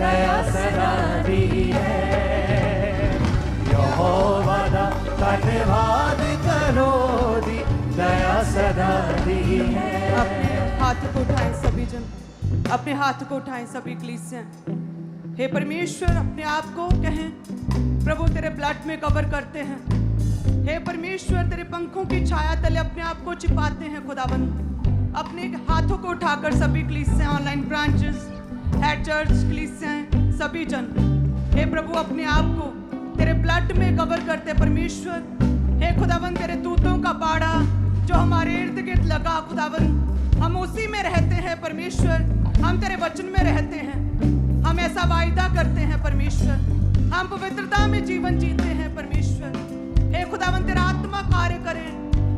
दया सदा दी है। यहोवा दा धन्यवाद करो दी दया सदा दी है। अपने हाथ को उठाएं सभी जन, अपने हाथ को उठाएं सभी कलीसियां। हे परमेश्वर, अपने आप को कहें, प्रभु तेरे ब्लड में कवर करते हैं। हे परमेश्वर, तेरे पंखों की छाया तले अपने आप को छिपाते हैं खुदाबंद। अपने हाथों को उठाकर सभी कलीसियां, ऑनलाइन ब्रांचेस, हेड चर्च कलीसियां, सभी जन, हे प्रभु अपने आप को तेरे ब्लड में कवर करते परमेश्वर। हे खुदाबंद, तेरे दूतों का बाड़ा जो हमारे इर्द गिर्द लगा खुदाबंद, हम उसी में रहते हैं परमेश्वर। हम तेरे वचन में रहते हैं, हम ऐसा वायदा करते हैं परमेश्वर। हम पवित्रता में जीवन जीते हैं परमेश्वर। हे खुदावंद, तेरा आत्मा कार्य करे,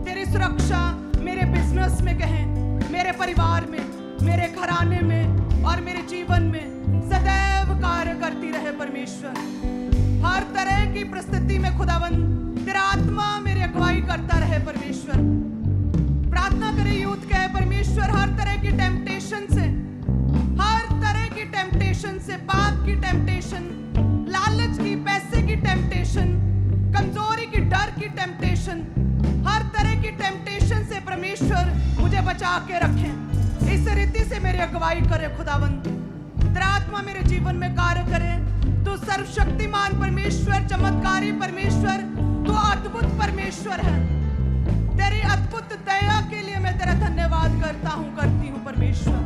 तेरी सुरक्षा मेरे बिजनेस में कहें, मेरे परिवार में, मेरे घराने में और मेरे जीवन में सदैव कार्य करती रहे परमेश्वर। हर तरह की परिस्थिति में खुदावंद तेरा आत्मा मेरी अगुवाई करता रहे परमेश्वर। प्रार्थना करें, यूथ कहे परमेश्वर, हर तरह की टेम्पटेशन से, हर तरह की टेम्पटेशन से, पाप की टेम्पटेशन, लालच की, पैसे की टेम्पटेशन, कमजोरी की, डर की टेम्पटेशन, हर तरह की टेम्पटेशन से परमेश्वर मुझे बचा के रखें। इस रीति से मेरी अगुवाई करे खुदावंद। तेरा आत्मा मेरे जीवन में कार्य करे। तू सर्वशक्तिमान परमेश्वर, चमत्कारी परमेश्वर, तू अद्भुत परमेश्वर है। तेरी अद्भुत दया के लिए मैं तेरा धन्यवाद करता हूँ, करती हूँ परमेश्वर।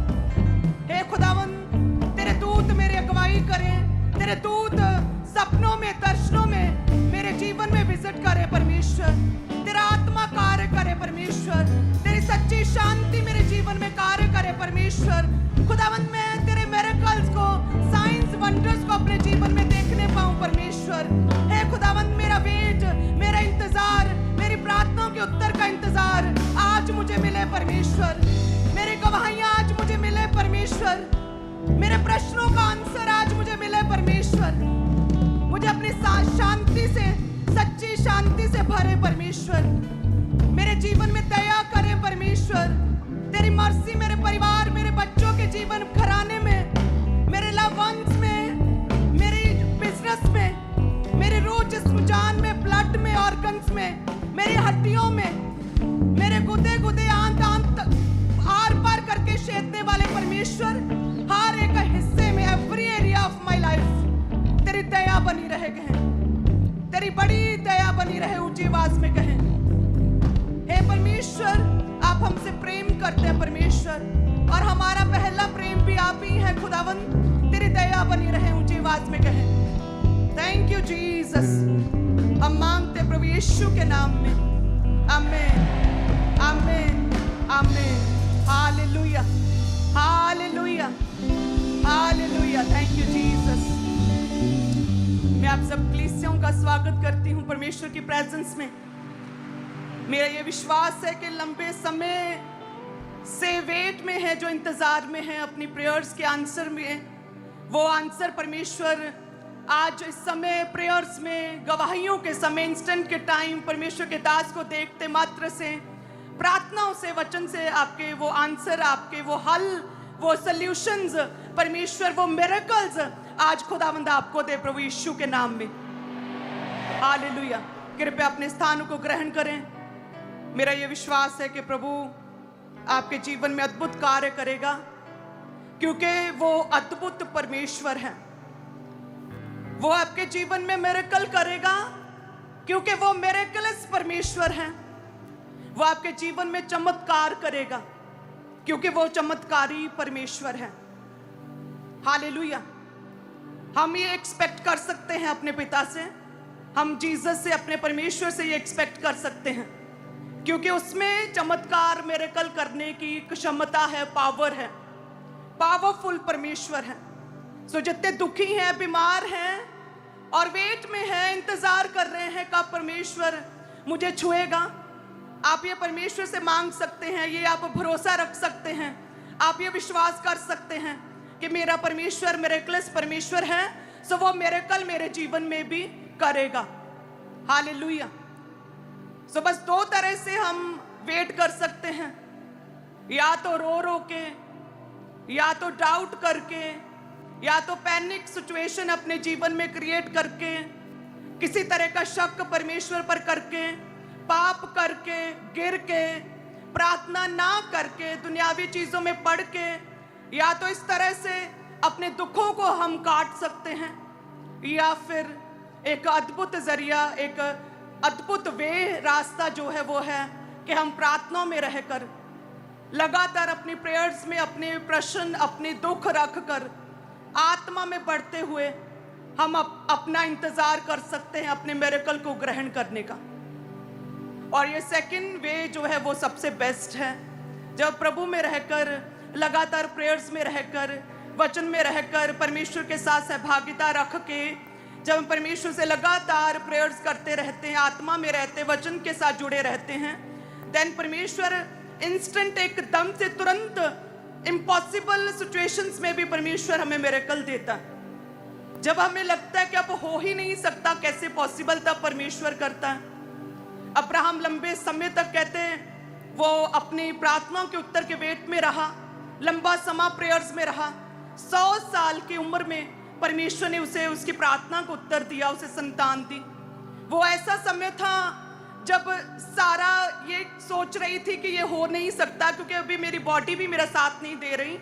हे खुदावंद, तेरे दूत मेरी अगुवाई करें, तेरे दूत सपनों में, दर्शनों में मेरे जीवन में विजिट करे परमेश्वर। तेरा आत्मा कार्य करे परमेश्वर। तेरी सच्ची शांति मेरे जीवन में कार्य करे परमेश्वर। खुदावंद, मैं तेरे मिरेकल्स को, साइंस वंडर्स को अपने जीवन में देखने पाऊं परमेश्वर। हे खुदावंद, मेरा वेट, मेरा इंतजार, मेरी प्रार्थनाओं के उत्तर का इंतजार आज मुझे मिले परमेश्वर। मेरी गवाहियां आज मुझे मिले परमेश्वर। मेरे प्रश्नों का आंसर आज मुझे मिले परमेश्वर। मुझे अपनी शांति से, सच्ची शांति से भरे परमेश्वर। मेरे जीवन में दया करे परमेश्वर। तेरी मर्सी मेरे परिवार, मेरे बच्चों के जीवन, घराने में, मेरे लव वंस में, मेरे बिजनेस में, मेरे रूह, जिस्म, जान में, ब्लड में, ऑर्गन्स में, मेरी हड्डियों में, मेरे गुदे गुदे, आंत आंत, आर पार करके छेदने वाले परमेश्वर, हर एक हिस्से में, every area of my life तेरी दया बनी रहे। कहें, तेरी बड़ी दया बनी रहे, ऊंची आवाज में कहें। हे परमेश्वर, आप हमसे प्रेम करते हैं परमेश्वर, और हमारा पहला प्रेम भी आप ही है खुदावंद। तेरी दया बनी रहे, ऊंची आवाज में कहें। Thank you Jesus. हम मांगते प्रभु यीशु के नाम में, आमीन, आमीन, आमीन। Hallelujah, hallelujah, hallelujah. Thank you Jesus. मैं आप सब कलीसियाओं का स्वागत करती हूँ परमेश्वर की प्रेजेंस में। मेरा ये विश्वास है कि लंबे समय से वेट में है, जो इंतजार में है अपनी प्रेयर्स के आंसर में, वो आंसर परमेश्वर आज इस समय प्रेयर्स में, गवाहियों के समय, इंस्टेंट के टाइम, परमेश्वर के दास को देखते मात्र से, प्रार्थनाओं से, वचन से आपके वो आंसर, आपके वो हल, वो सॉल्यूशंस परमेश्वर, वो मिरेकल्स आज खुदावंद आपको दे प्रभु यीशु के नाम में। हालेलुया। कृपया अपने स्थानों को ग्रहण करें। मेरा ये विश्वास है कि प्रभु आपके जीवन में अद्भुत कार्य करेगा, क्योंकि वो अद्भुत परमेश्वर है। वो आपके जीवन में मिरेकल करेगा, क्योंकि वो मिरेकलस परमेश्वर है। वो आपके जीवन में चमत्कार करेगा, क्योंकि वो चमत्कारी परमेश्वर है। हालेलुया। हम ये एक्सपेक्ट कर सकते हैं अपने पिता से, हम जीसस से, अपने परमेश्वर से ये एक्सपेक्ट कर सकते हैं, क्योंकि उसमें चमत्कार, मिरेकल करने की क्षमता है, पावर है, पावरफुल परमेश्वर है। सो जितने दुखी हैं, बीमार हैं और वेट में हैं, इंतजार कर रहे हैं कब परमेश्वर मुझे छुएगा, आप ये परमेश्वर से मांग सकते हैं, ये आप भरोसा रख सकते हैं, आप ये विश्वास कर सकते हैं कि मेरा परमेश्वर मिरेकलस परमेश्वर है। सो वो मिरेकल मेरे जीवन में भी करेगा। हालेलुया। सो बस दो तरह से हम वेट कर सकते हैं, या तो रो रो के, या तो डाउट करके, या तो पैनिक सिचुएशन अपने जीवन में क्रिएट करके, किसी तरह का शक परमेश्वर पर करके, पाप करके, गिर के, प्रार्थना ना करके, दुनियावी चीजों में पड़ के, या तो इस तरह से अपने दुखों को हम काट सकते हैं, या फिर एक अद्भुत जरिया, एक अद्भुत वे रास्ता जो है वो है कि हम प्रार्थनाओं में रहकर लगातार अपनी प्रेयर्स में अपने प्रश्न, अपने दुख रख कर आत्मा में बढ़ते हुए हम अपना इंतजार कर सकते हैं अपने मिरेकल को ग्रहण करने का। और ये सेकंड वे जो है वो सबसे बेस्ट है, जब प्रभु में रहकर, लगातार प्रेयर्स में रहकर, वचन में रहकर, परमेश्वर के साथ सहभागिता रख के, जब हम परमेश्वर से लगातार प्रेयर्स करते रहते हैं, आत्मा में रहते, वचन के साथ जुड़े रहते हैं, देन परमेश्वर इंस्टेंट, एकदम से, तुरंत, इम्पॉसिबल सिचुएशंस में भी परमेश्वर हमें मिरेकल देता है। जब हमें लगता है कि अब हो ही नहीं सकता, कैसे पॉसिबल, तब परमेश्वर करता है। अब्राहम लंबे समय तक कहते हैं वो अपनी प्रार्थनाओं के उत्तर के वेट में रहा, लंबा समय प्रेयर्स में रहा। 100 साल की उम्र में परमेश्वर ने उसे उसकी प्रार्थना को उत्तर दिया, उसे संतान दी। वो ऐसा समय था जब सारा ये सोच रही थी कि ये हो नहीं सकता, क्योंकि अभी मेरी बॉडी भी मेरा साथ नहीं दे रही,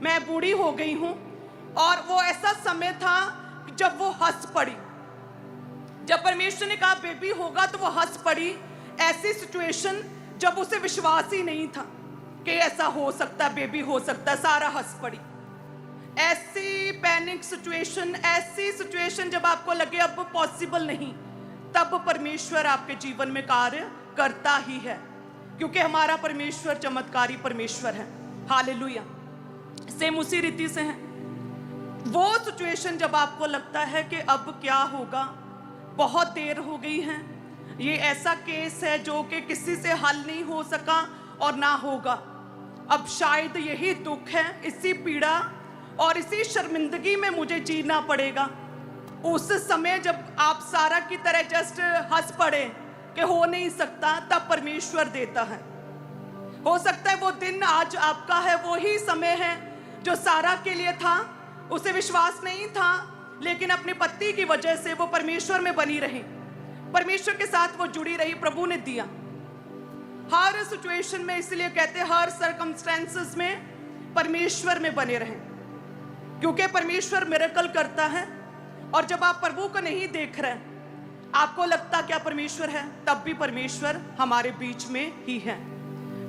मैं बूढ़ी हो गई हूँ। और वो ऐसा समय था जब वो हंस पड़ी, जब परमेश्वर ने कहा बेबी होगा तो वो हंस पड़ी। ऐसी सिचुएशन जब उसे विश्वास ही नहीं था कि ऐसा हो सकता, बेबी हो सकता, सारा हंस पड़ी। ऐसी पैनिक सिचुएशन, ऐसी सिचुएशन जब आपको लगे अब पॉसिबल नहीं, तब परमेश्वर आपके जीवन में कार्य करता ही है, क्योंकि हमारा परमेश्वर चमत्कारी परमेश्वर है। हालेलुया। सेम उसी रीति से है वो सिचुएशन जब आपको लगता है कि अब क्या होगा, बहुत देर हो गई है, ये ऐसा केस है जो कि किसी से हल नहीं हो सका और ना होगा, अब शायद यही दुख है, इसी पीड़ा और इसी शर्मिंदगी में मुझे जीना पड़ेगा। उस समय जब आप सारा की तरह जस्ट हंस पड़े कि हो नहीं सकता, तब परमेश्वर देता है। हो सकता है वो दिन आज आपका है, वो ही समय है जो सारा के लिए था। उसे विश्वास नहीं था, लेकिन अपने पति की वजह से वो परमेश्वर में बनी रही, परमेश्वर के साथ वो जुड़ी रही, प्रभु ने दिया। हर सिचुएशन में, इसलिए कहते हैं हर सर्कमस्टेंसेस में परमेश्वर में बने रहें, क्योंकि परमेश्वर मिरेकल करता है। और जब आप प्रभु को नहीं देख रहे, आपको लगता क्या परमेश्वर है, तब भी परमेश्वर हमारे बीच में ही है,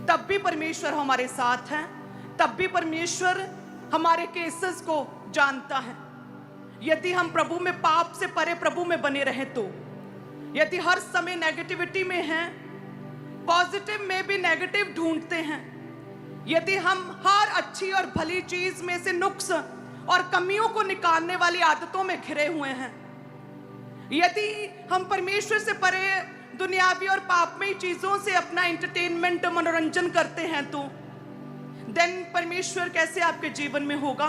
तब भी परमेश्वर हमारे साथ है, तब भी परमेश्वर हमारे केसेस को जानता है। यदि हम प्रभु में, पाप से परे प्रभु में बने रहे तो, यदि हर समय नेगेटिविटी में हैं, पॉजिटिव में भी नेगेटिव ढूंढते हैं, यदि हम हर अच्छी और भली चीज में से नुक्स और कमियों को निकालने वाली आदतों में घिरे हुए हैं, यदि हम परमेश्वर से परे दुनियावी और पापमय चीजों से अपना एंटरटेनमेंट, मनोरंजन करते हैं, तो देन परमेश्वर कैसे आपके जीवन में होगा,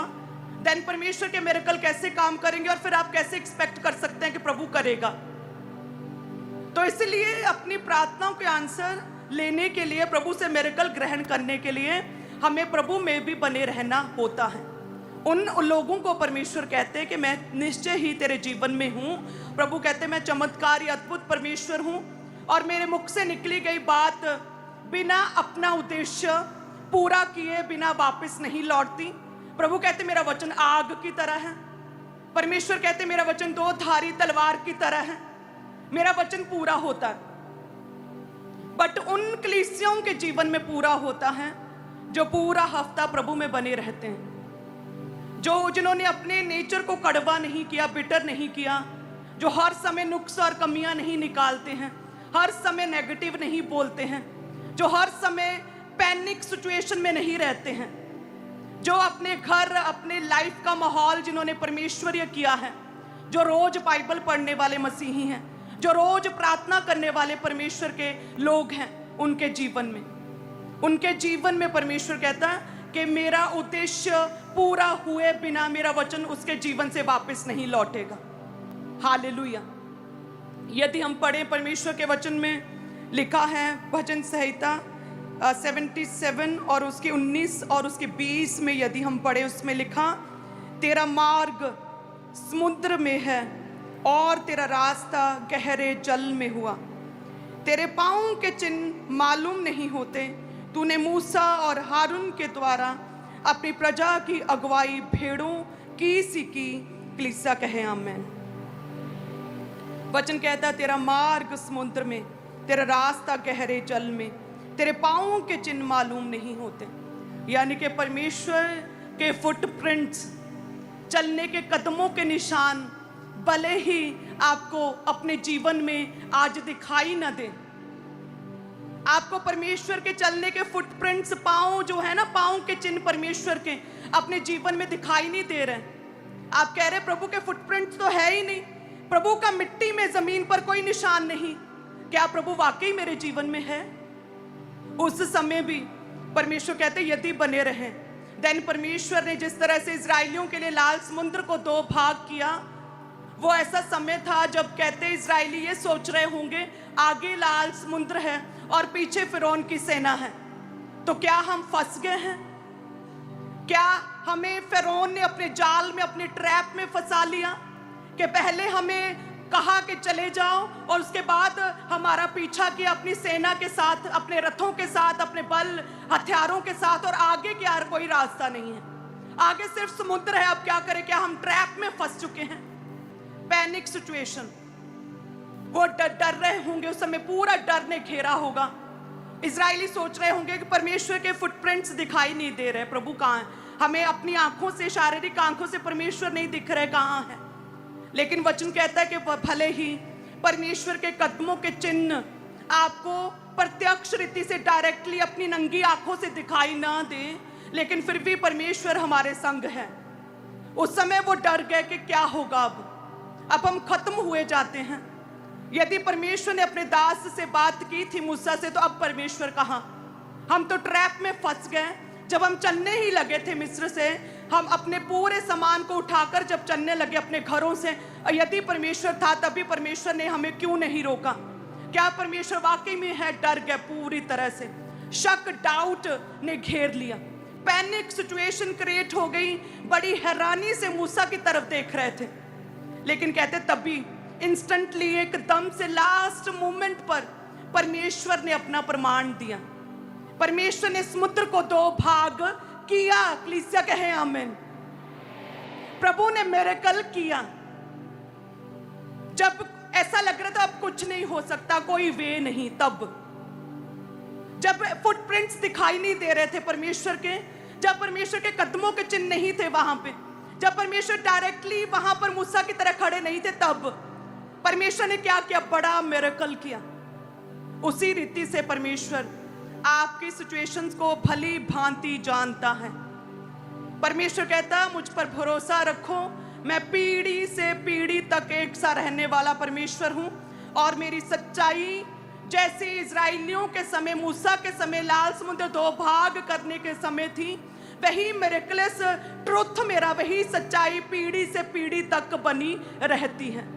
देन परमेश्वर के मिरेकल कैसे काम करेंगे, और फिर आप कैसे एक्सपेक्ट कर सकते हैं कि प्रभु करेगा। तो इसलिए अपनी प्रार्थनाओं के आंसर लेने के लिए, प्रभु से मिरेकल ग्रहण करने के लिए हमें प्रभु में भी बने रहना होता है। उन लोगों को परमेश्वर कहते हैं कि मैं निश्चय ही तेरे जीवन में हूँ। प्रभु कहते हैं मैं चमत्कारी अद्भुत परमेश्वर हूँ, और मेरे मुख से निकली गई बात बिना अपना उद्देश्य पूरा किए बिना वापस नहीं लौटती। प्रभु कहते मेरा वचन आग की तरह है, परमेश्वर कहते मेरा वचन दो धारी तलवार की तरह है, मेरा वचन पूरा होता है। बट उन कलीसियों के जीवन में पूरा होता है जो पूरा हफ्ता प्रभु में बने रहते हैं, जिन्होंने अपने नेचर को कड़वा नहीं किया, बिटर नहीं किया, जो हर समय नुक्स और कमियां नहीं निकालते हैं, हर समय नेगेटिव नहीं बोलते हैं, जो हर समय पैनिक सिचुएशन में नहीं रहते हैं, जो अपने घर, अपने लाइफ का माहौल जिन्होंने परमेश्वरीय किया है, जो रोज बाइबल पढ़ने वाले मसीही हैं, जो रोज प्रार्थना करने वाले परमेश्वर के लोग हैं, उनके जीवन में परमेश्वर कहता है कि मेरा उद्देश्य पूरा हुए बिना मेरा वचन उसके जीवन से वापस नहीं लौटेगा। हालेलुया। यदि हम पढ़ें परमेश्वर के वचन में लिखा है भजन संहिता 77 और उसकी 19 और उसकी 20 में, यदि हम पढ़े उसमें लिखा तेरा मार्ग समुद्र में है और तेरा रास्ता गहरे जल में हुआ। तेरे पाँव के चिन्ह मालूम नहीं होते। तूने मूसा और हारून के द्वारा अपनी प्रजा की अगुवाई भेड़ों की सी की। कलीसिया कहे आमेन। वचन कहता है तेरा मार्ग समुद्र में, तेरा रास्ता गहरे जल में, तेरे पाँव के चिन्ह मालूम नहीं होते। यानी कि परमेश्वर के फुटप्रिंट्स, चलने के कदमों के निशान भले ही आपको अपने जीवन में आज दिखाई न दे, आपको परमेश्वर के चलने के फुटप्रिंट्स, पाँव जो है ना, पाँव के चिन्ह परमेश्वर के अपने जीवन में दिखाई नहीं दे रहे। आप कह रहे प्रभु के फुटप्रिंट्स तो है ही नहीं, प्रभु का मिट्टी में जमीन पर कोई निशान नहीं। क्या प्रभु वाकई मेरे जीवन में है? उस समय भी परमेश्वर कहते यदि बने रहे। देन परमेश्वर ने जिस तरह से इजराइलियों के लिए लाल समुद्र को 2 भाग किया, वो ऐसा समय था जब कहते इजराइली ये सोच रहे होंगे आगे लाल समुद्र है और पीछे फिरौन की सेना है, तो क्या हम फंस गए हैं? क्या हमें फिरौन ने अपने जाल में, अपने ट्रैप में फंसा लिया कि पहले हमें कहा कि चले जाओ और उसके बाद हमारा पीछा किया अपनी सेना के साथ, अपने रथों के साथ, अपने बल हथियारों के साथ, और आगे क्या कोई रास्ता नहीं है, आगे सिर्फ समुद्र है। अब क्या करें? क्या हम ट्रैप में फंस चुके हैं? Panic situation. वो डर रहे होंगे, उस समय पूरा डर ने घेरा होगा। इजरायली सोच रहे होंगे कि परमेश्वर के फुटप्रिंट्स दिखाई नहीं दे रहे, प्रभु कहाँ है? हमें अपनी आंखों से, शारीरिक आंखों से परमेश्वर नहीं दिख रहे, कहाँ है? लेकिन वचन कहता है कि भले ही परमेश्वर के कदमों के चिन्ह आपको प्रत्यक्ष रीति से डायरेक्टली अपनी नंगी आंखों से दिखाई ना दे, लेकिन फिर भी परमेश्वर हमारे संग है। उस समय वो डर गए कि क्या होगा, अब हम खत्म हुए जाते हैं। यदि परमेश्वर ने अपने दास से बात की थी मूसा से, तो अब परमेश्वर कहाँ? हम तो ट्रैप में फंस गए। जब हम चलने ही लगे थे मिस्र से, हम अपने पूरे सामान को उठाकर जब चलने लगे अपने घरों से, यदि परमेश्वर था तभी परमेश्वर ने हमें क्यों नहीं रोका? क्या परमेश्वर वाकई में है? डर गए पूरी तरह से, शक, डाउट ने घेर लिया, पैनिक सिचुएशन क्रिएट हो गई। बड़ी हैरानी से मूसा की तरफ देख रहे थे, लेकिन कहते तभी इंस्टेंटली, एकदम से लास्ट मोमेंट पर परमेश्वर ने अपना प्रमाण दिया। परमेश्वर ने समुद्र को 2 भाग किया। कलीसिया कहे आमीन। प्रभु ने मिरेकल किया। जब ऐसा लग रहा था अब कुछ नहीं हो सकता, कोई वे नहीं, तब जब फुटप्रिंट्स दिखाई नहीं दे रहे थे परमेश्वर के, जब परमेश्वर के कदमों के चिन्ह नहीं थे वहां पे, जब परमेश्वर डायरेक्टली वहां पर मूसा की तरह खड़े नहीं थे, तब परमेश्वर ने क्या किया? बड़ा मिरेकल किया। उसी रीति से परमेश्वर आपकी सिचुएशंस को भली भांति जानता है। परमेश्वर कहता मुझ पर भरोसा रखो, मैं पीढ़ी से पीढ़ी तक एक सा रहने वाला परमेश्वर हूं, और मेरी सच्चाई जैसे इजराइलियों के समय, मूसा के समय लाल समुद्र 2 भाग करने के समय थी, वही मिरेकलस ट्रुथ मेरा, वही सच्चाई पीढ़ी से पीढ़ी तक बनी रहती है।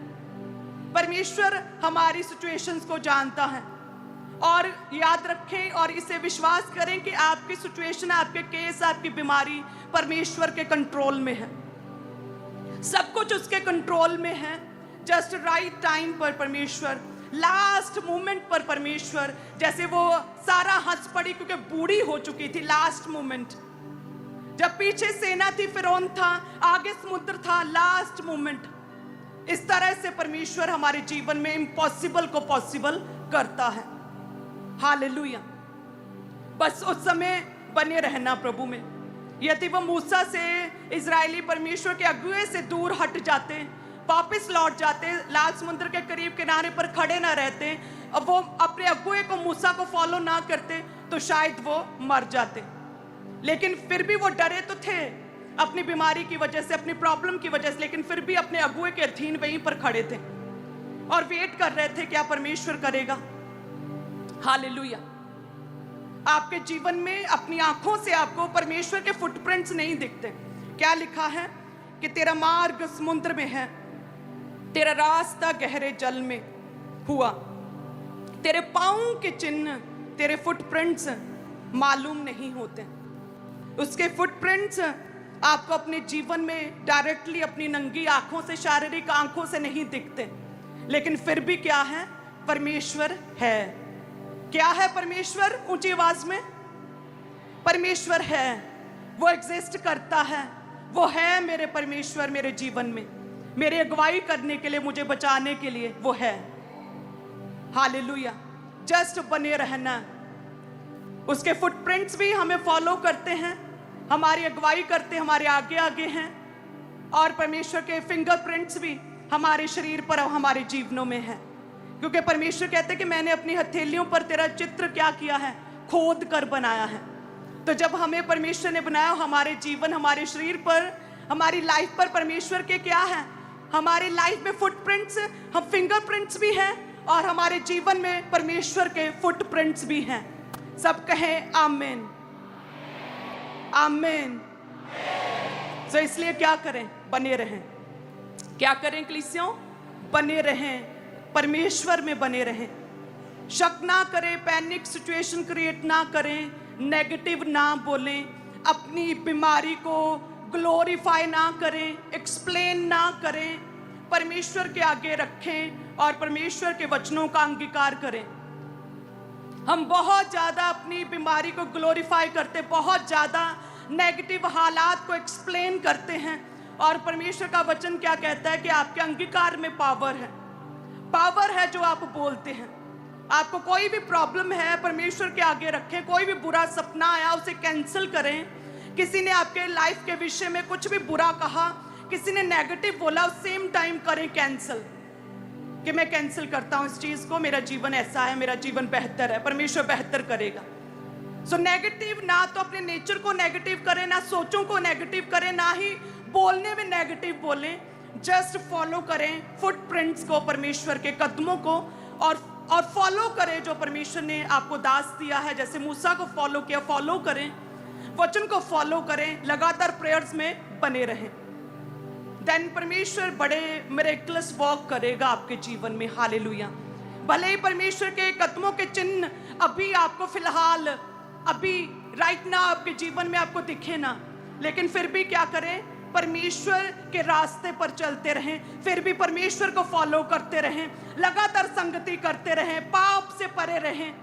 परमेश्वर हमारी सिचुएशंस को जानता है, और याद रखें और इसे विश्वास करें कि आपकी सिचुएशन, आपके केस, आपकी बीमारी परमेश्वर के कंट्रोल में है। सब कुछ उसके कंट्रोल में है। जस्ट राइट टाइम पर परमेश्वर, लास्ट मोमेंट पर परमेश्वर, जैसे वो सारा हंस पड़ी क्योंकि बूढ़ी हो चुकी थी, लास्ट मोमेंट जब पीछे सेना थी, फिरौन था, आगे समुद्र था, लास्ट मोमेंट। इस तरह से परमेश्वर हमारे जीवन में इम्पॉसिबल को पॉसिबल करता है। हालेलुया। बस उस समय बने रहना प्रभु में। यदि वो मूसा से, इजरायली परमेश्वर के अगुए से दूर हट जाते, वापस लौट जाते, लाल समुद्र के करीब किनारे पर खड़े ना रहते, अब वो अपने अगुए को, मूसा को फॉलो ना करते, तो शायद वो मर जाते। लेकिन फिर भी वो डरे तो थे अपनी बीमारी की वजह से, अपनी प्रॉब्लम की वजह से, लेकिन फिर भी अपने अगुए के अधीन वहीं पर खड़े थे और वेट कर रहे थे क्या परमेश्वर करेगा। हालेलुया। आपके जीवन में अपनी आंखों से आपको परमेश्वर के फुटप्रिंट्स नहीं दिखते। क्या लिखा है कि तेरा मार्ग समुद्र में है, तेरा रास्ता गहरे जल में हुआ, तेरे पाँव के चिन्ह, तेरे फुटप्रिंट्स मालूम नहीं होते। उसके फुटप्रिंट्स आपको अपने जीवन में डायरेक्टली अपनी नंगी आंखों से, शारीरिक आंखों से नहीं दिखते, लेकिन फिर भी क्या है? परमेश्वर है। क्या है परमेश्वर? ऊंची आवाज में, परमेश्वर है, वो एग्जिस्ट करता है, वो है मेरे परमेश्वर मेरे जीवन में, मेरी अगुवाई करने के लिए, मुझे बचाने के लिए वो है। हालेलुया। जस्ट बने रहना। उसके फुटप्रिंट्स भी हमें फॉलो करते हैं, हमारी अगुवाई करते हैं, हमारे आगे आगे हैं, और परमेश्वर के फिंगरप्रिंट्स भी हमारे शरीर पर और हमारे जीवनों में है। क्योंकि परमेश्वर कहते हैं कि मैंने अपनी हथेलियों पर तेरा चित्र क्या किया है? खोद कर बनाया है। तो जब हमें परमेश्वर ने बनाया, हमारे जीवन, हमारे शरीर पर, हमारी लाइफ पर परमेश्वर के क्या है? हमारी लाइफ में फुटप्रिंट्स, हम फिंगरप्रिंट्स भी हैं, और हमारे जीवन में परमेश्वर के फुटप्रिंट्स भी हैं। सब कहें आमीन, आमीन। तो इसलिए क्या करें? बने रहें। क्या करें कलीसियों? बने रहें, परमेश्वर में बने रहें। शक ना करें, पैनिक सिचुएशन क्रिएट ना करें, नेगेटिव ना बोलें, अपनी बीमारी को ग्लोरीफाई ना करें, एक्सप्लेन ना करें, परमेश्वर के आगे रखें और परमेश्वर के वचनों का अंगीकार करें। हम बहुत ज्यादा अपनी बीमारी को ग्लोरीफाई करते, बहुत ज्यादा नेगेटिव हालात को एक्सप्लेन करते हैं, और परमेश्वर का वचन क्या कहता है कि आपके अंगीकार में पावर है। पावर है जो आप बोलते हैं। आपको कोई भी प्रॉब्लम है, परमेश्वर के आगे रखें। कोई भी बुरा सपना आया, उसे कैंसिल करें। किसी ने आपके लाइफ के विषय में कुछ भी बुरा कहा, किसी ने नेगेटिव बोला, उस सेम टाइम करें कैंसिल, कि मैं कैंसिल करता हूं इस चीज को, मेरा जीवन ऐसा है, मेरा जीवन बेहतर है, परमेश्वर बेहतर करेगा। सो नेगेटिव ना तो अपने नेचर को नेगेटिव करें, ना सोचों को नेगेटिव करें, ना ही बोलने में नेगेटिव बोलें। जस्ट फॉलो करें फुटप्रिंट्स को, परमेश्वर के कदमों को, और फॉलो करें जो परमेश्वर ने आपको दास दिया है। जैसे मूसा को फॉलो किया, फॉलो करें, वचन को फॉलो करें, लगातार प्रेयर्स में बने रहें। देन परमेश्वर बड़े मिरेकल्स वर्क करेगा आपके जीवन में। हालेलुया। भले ही परमेश्वर के कदमों के चिन्ह अभी आपको फिलहाल, अभी राइट ना आपके जीवन में आपको दिखे ना, लेकिन फिर भी क्या करें? परमेश्वर के रास्ते पर चलते रहें, फिर भी परमेश्वर को फॉलो करते रहें, लगातार संगति करते रहें, पाप से परे रहें,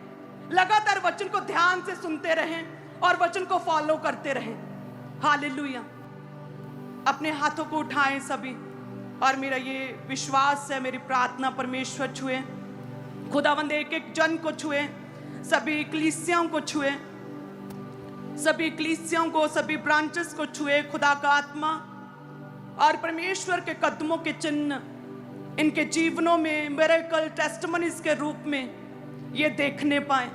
लगातार वचन को ध्यान से सुनते रहें और वचन को फॉलो करते रहें। हालेलुया। अपने हाथों को उठाएं सभी, और मेरा ये विश्वास है, मेरी प्रार्थना, परमेश्वर छुए, खुदावंद एक एक जन को छुए, सभी कलीसियाओं को छुए, सभी कलीसियाओं को, सभी ब्रांचेस को छुए। खुदा का आत्मा और परमेश्वर के कदमों के चिन्ह इनके जीवनों में मिरेकल टेस्टिमनीज के रूप में ये देखने पाए।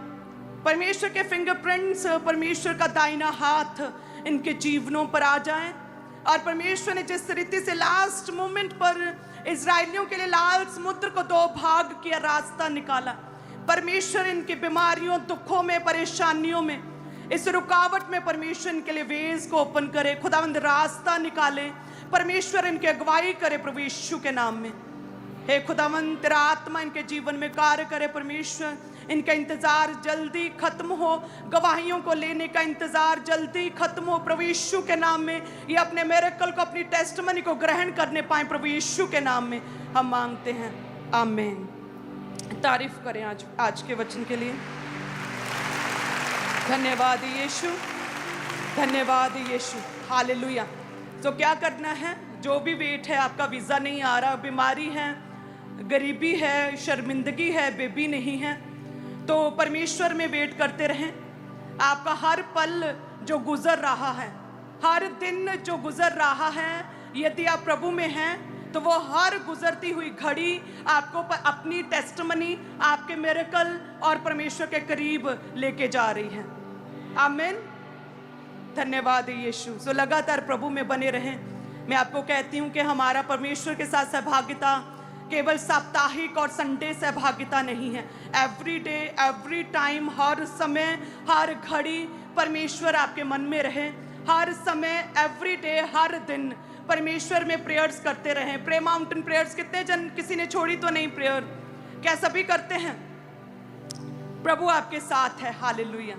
परमेश्वर के फिंगरप्रिंट्स, परमेश्वर का दाहिना हाथ इनके जीवनों पर आ जाए, और परमेश्वर ने जिस रीति से लास्ट मोमेंट पर इजरायलियों के लिए लाल समुद्र को दो भाग किया, रास्ता निकाला, परमेश्वर इनकी बीमारियों, दुखों में, परेशानियों में, इस रुकावट में परमेश्वर इनके लिए वेज को ओपन करे, खुदावंद रास्ता निकाले, परमेश्वर इनकी अगुवाई करे प्रभु यीशु के नाम में। हे खुदावंद, तेरा आत्मा इनके जीवन में कार्य करे परमेश्वर। इनका इंतजार जल्दी खत्म हो, गवाहियों को लेने का इंतजार जल्दी खत्म हो प्रभु यीशु के नाम में। ये अपने मिरेकल को, अपनी टेस्टिमनी को ग्रहण करने पाए प्रभु यीशु के नाम में हम मांगते हैं, आमीन। तारीफ करें आज के वचन के लिए। धन्यवाद यीशु, धन्यवाद यीशु। हालेलुया। तो क्या करना है? जो भी वेट है, आपका वीज़ा नहीं आ रहा, बीमारी है, गरीबी है, शर्मिंदगी है, बेबी नहीं है, तो परमेश्वर में वेट करते रहें। आपका हर पल जो गुजर रहा है, हर दिन जो गुजर रहा है, यदि आप प्रभु में हैं तो वो हर गुजरती हुई घड़ी आपको अपनी टेस्टिमनी, आपके मिरेकल और परमेश्वर के करीब लेके जा रही है। आमीन। धन्यवाद यीशु। सो लगातार प्रभु में बने रहें। मैं आपको कहती हूँ कि हमारा परमेश्वर के साथ सहभागिता केवल साप्ताहिक और संडे सहभागिता नहीं है। एवरी डे, एवरी टाइम, हर समय, हर घड़ी परमेश्वर आपके मन में रहे। हर समय, एवरी डे, हर दिन परमेश्वर में प्रेयर्स करते रहें। प्रे माउंटेन प्रेयर्स कितने जन, किसी ने छोड़ी तो नहीं प्रेयर? क्या सभी करते हैं? प्रभु आपके साथ है। हालेलुया।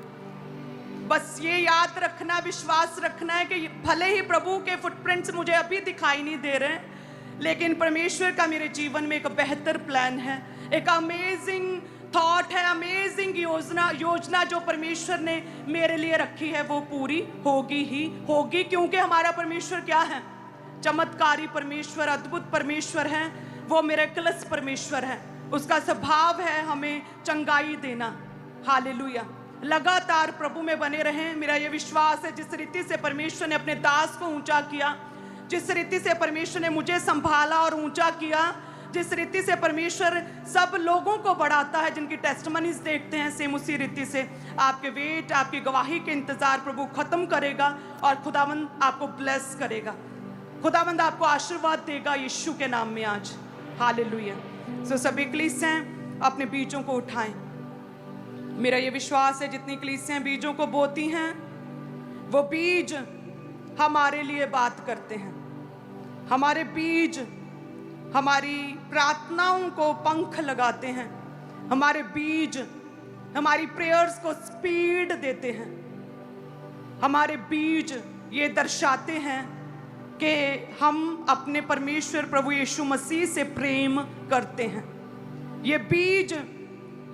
बस ये याद रखना, विश्वास रखना है कि भले ही प्रभु के फुटप्रिंट्स मुझे अभी दिखाई नहीं दे रहे हैं, लेकिन परमेश्वर का मेरे जीवन में एक बेहतर प्लान है, एक अमेजिंग थॉट है, अमेजिंग योजना जो परमेश्वर ने मेरे लिए रखी है वो पूरी होगी ही होगी, क्योंकि हमारा परमेश्वर क्या है? चमत्कारी परमेश्वर, अद्भुत परमेश्वर है, वो मिरेकलस परमेश्वर है। उसका स्वभाव है हमें चंगाई देना। हालेलुया। लगातार प्रभु में बने रहें। मेरा ये विश्वास है जिस रीति से परमेश्वर ने अपने दास को ऊंचा किया, जिस रीति से परमेश्वर ने मुझे संभाला और ऊंचा किया, जिस रीति से परमेश्वर सब लोगों को बढ़ाता है जिनकी टेस्टमनीज देखते हैं, सेम उसी रीति से आपके वेट, आपकी गवाही के इंतजार प्रभु खत्म करेगा और खुदावंद आपको ब्लेस करेगा, खुदावंद आपको आशीर्वाद देगा यीशु के नाम में आज। हालेलुया। सो सभी कलीसियां अपने बीजों को उठाएं। मेरा ये विश्वास है जितनी कलीसियां बीजों को बोती हैं वो बीज हमारे लिए बात करते हैं। हमारे बीज हमारी प्रार्थनाओं को पंख लगाते हैं। हमारे बीज हमारी प्रेयर्स को स्पीड देते हैं। हमारे बीज ये दर्शाते हैं कि हम अपने परमेश्वर प्रभु यीशु मसीह से प्रेम करते हैं। ये बीज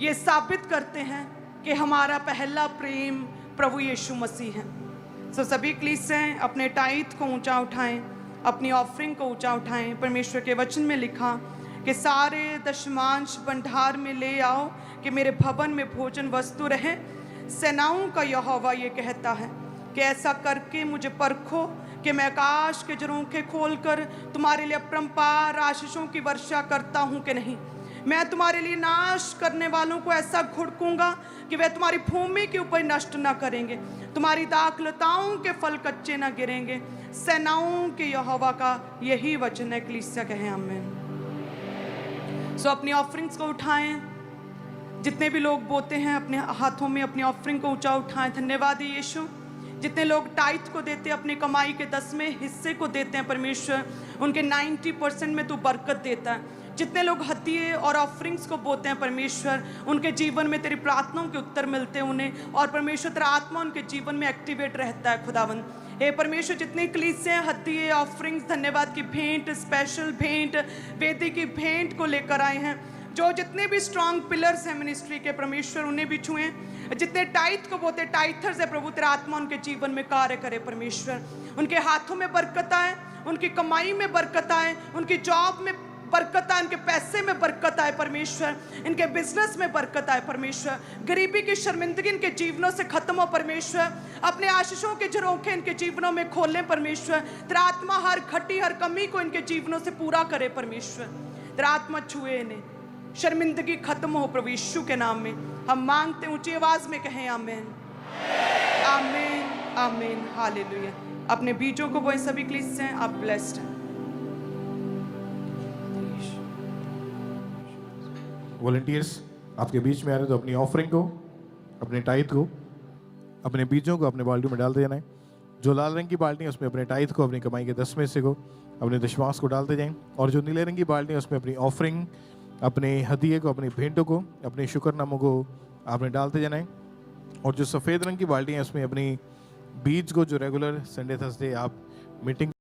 ये साबित करते हैं कि हमारा पहला प्रेम प्रभु यीशु मसीह है। सो सभी कलीसियां अपने टाइट को ऊंचा उठाएं, अपनी ऑफरिंग को ऊंचा उठाएं। परमेश्वर के वचन में लिखा कि सारे दशमांश भंडार में ले आओ कि मेरे भवन में भोजन वस्तु रहे। सेनाओं का यहोवा ये कहता है कि ऐसा करके मुझे परखो कि मैं आकाश के झरोखे खोलकर तुम्हारे लिए अपरंपार आशीषों की वर्षा करता हूं कि नहीं। मैं तुम्हारे लिए नाश करने वालों को ऐसा घुड़कूंगा कि वे तुम्हारी भूमि के ऊपर नष्ट ना करेंगे, तुम्हारी दाखलताओं के फल कच्चे ना गिरेंगे। सेनाओं के यहोवा का यही वचन है। कलीसिया कहें आमीन। सो अपनी ऑफरिंग्स को उठाएं। जितने भी लोग बोते हैं अपने हाथों में अपनी ऑफरिंग को ऊंचा उठाएं। धन्यवाद है यीशु। जितने लोग टाइट को देते हैं, अपनी कमाई के 10वें हिस्से को देते हैं, परमेश्वर उनके 90% में तू बरकत देता है। जितने लोग हदिये और ऑफरिंग्स को बोते हैं, परमेश्वर उनके जीवन में तेरी प्रार्थनाओं के उत्तर मिलते हैं उन्हें, और परमेश्वर तेरा आत्मा उनके जीवन में एक्टिवेट रहता है। खुदावंद हे परमेश्वर, जितनी कलीसियां हदिये, ऑफरिंग्स, धन्यवाद की भेंट, स्पेशल भेंट, वेदी की भेंट को लेकर आए हैं, जो जितने भी स्ट्रांग पिलर्स हैं मिनिस्ट्री के, परमेश्वर उन्हें भी छुएं। जितने टाइट को बोते टाइथर्स है, प्रभु तेरा आत्मा उनके जीवन में कार्य करे। परमेश्वर उनके हाथों में बरकत आए, उनकी कमाई में बरकत आए, उनकी जॉब में बरकत आए, उनके पैसे में बरकत आए परमेश्वर, इनके बिजनेस में बरकत आए परमेश्वर। गरीबी की शर्मिंदगी इनके जीवनों से खत्म हो परमेश्वर। अपने आशीषों के झरोखे इनके जीवनों में खोलें परमेश्वर। तेरा आत्मा हर घटी हर कमी को इनके जीवनों से पूरा करे परमेश्वर। तेरा आत्मा छुए इन्हें, शर्मिंदगी खत्म हो प्रभु यीशु के नाम में हम मांगते। ऊंची आवाज में कहें आमीन, आमीन, आमीन, हालेलुया। अपने बीजों को बोए सभी कलीसियां। आप ब्लेस्ड हैं। वॉलंटियर्स आपके बीच में आ रहे तो अपनी ऑफरिंग को, अपने टाइथ को, अपने बीजों को अपने बाल्टी में डालते जाना है। जो लाल रंग की बाल्टी है उसमें अपने टाइथ को, अपनी कमाई के 10वें हिस्से को, अपने दशमांश को डालते जाएं। और जो नीले रंग की बाल्टी है उसमें अपनी ऑफरिंग, अपने हदिये को, अपनी भेंटों को, अपने शुक्रनामों को आपने डालते जाना है। और जो सफ़ेद रंग की बाल्टी है उसमें अपनी बीज को, जो रेगुलर संडे थर्सडे आप मीटिंग